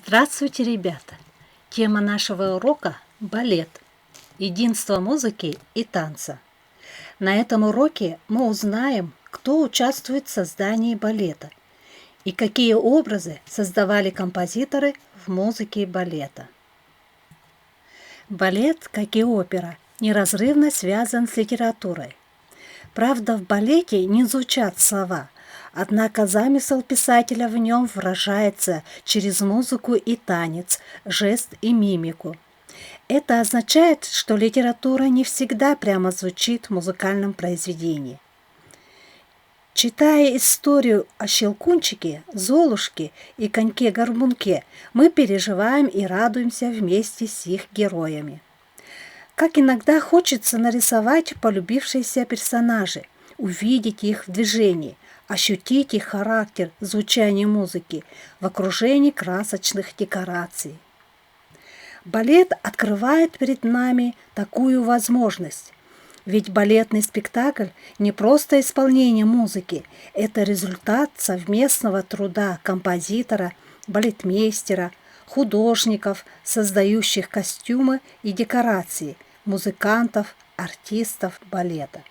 Здравствуйте, ребята! Тема нашего урока – балет, единство музыки и танца. На этом уроке мы узнаем, кто участвует в создании балета и какие образы создавали композиторы в музыке балета. Балет, как и опера, неразрывно связан с литературой. Правда, в балете не звучат слова, однако замысел писателя в нем выражается через музыку и танец, жест и мимику. Это означает, что литература не всегда прямо звучит в музыкальном произведении. Читая историю о Щелкунчике, Золушке и Коньке-Горбунке, мы переживаем и радуемся вместе с их героями. Как иногда хочется нарисовать полюбившиеся персонажи, увидеть их в движении, ощутить их характер, звучание музыки в окружении красочных декораций. Балет открывает перед нами такую возможность. Ведь балетный спектакль не просто исполнение музыки, это результат совместного труда композитора, балетмейстера, художников, создающих костюмы и декорации, музыкантов, артистов балета.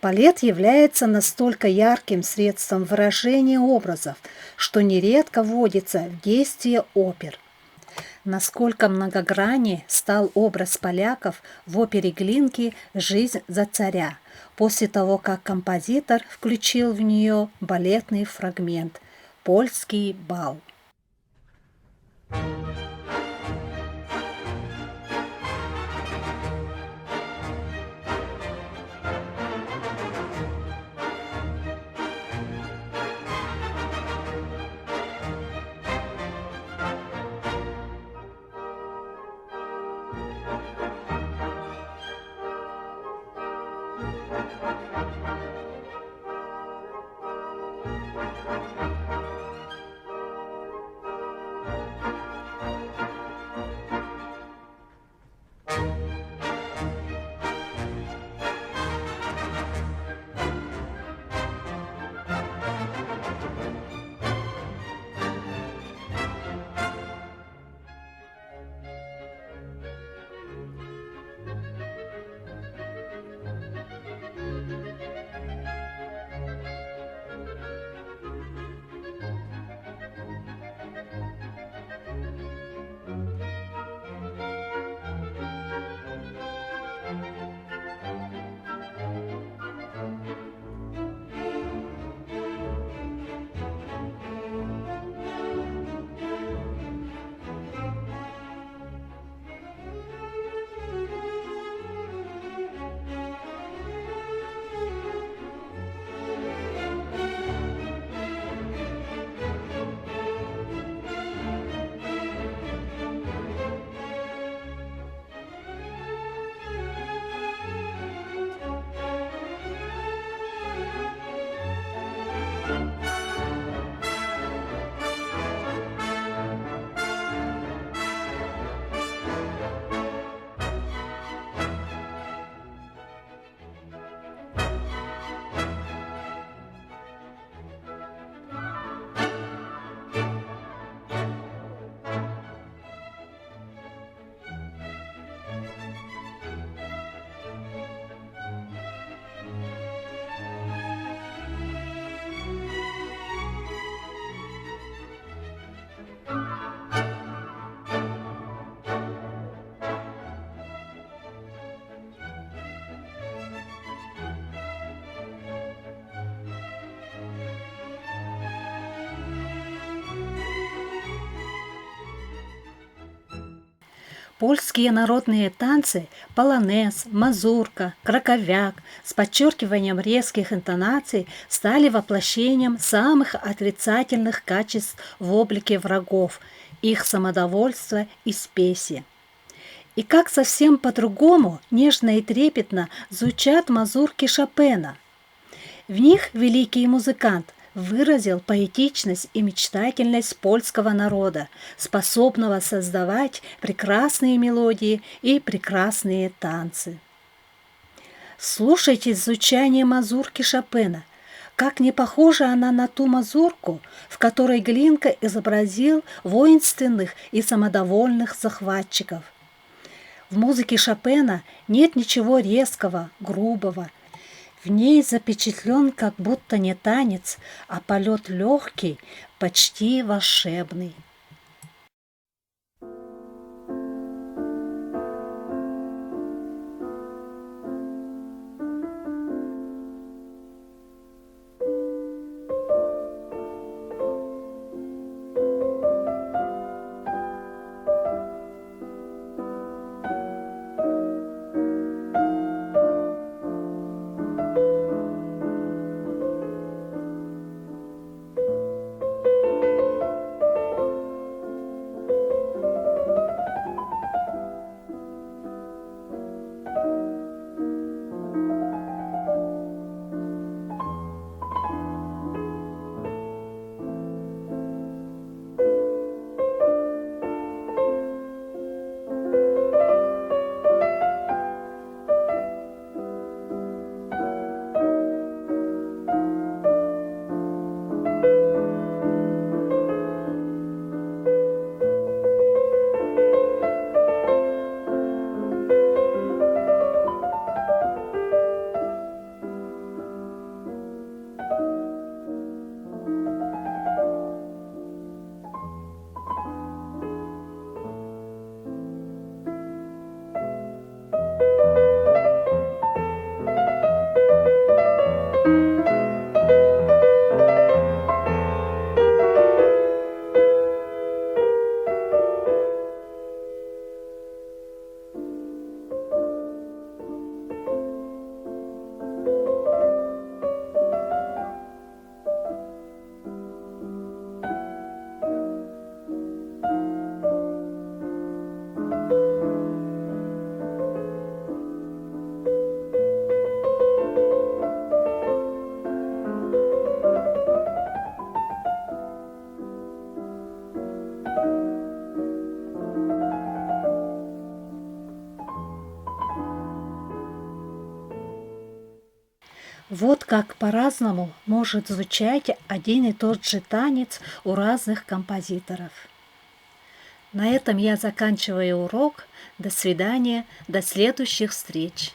Балет является настолько ярким средством выражения образов, что нередко вводится в действие опер. Насколько многограннее стал образ поляков в опере Глинки «Жизнь за царя», после того, как композитор включил в нее балетный фрагмент «Польский бал». Польские народные танцы полонез, мазурка, краковяк с подчеркиванием резких интонаций стали воплощением самых отрицательных качеств в облике врагов, их самодовольства и спеси. И как совсем по-другому, нежно и трепетно звучат мазурки Шопена. В них великий музыкант выразил поэтичность и мечтательность польского народа, способного создавать прекрасные мелодии и прекрасные танцы. Слушайте звучание мазурки Шопена, Как не похожа она на ту мазурку, в которой Глинка изобразил воинственных и самодовольных захватчиков. В музыке Шопена нет ничего резкого, грубого. В ней запечатлен как будто не танец, а полет легкий, почти волшебный. Вот как по-разному может звучать один и тот же танец у разных композиторов. На этом я заканчиваю урок. До свидания, до следующих встреч.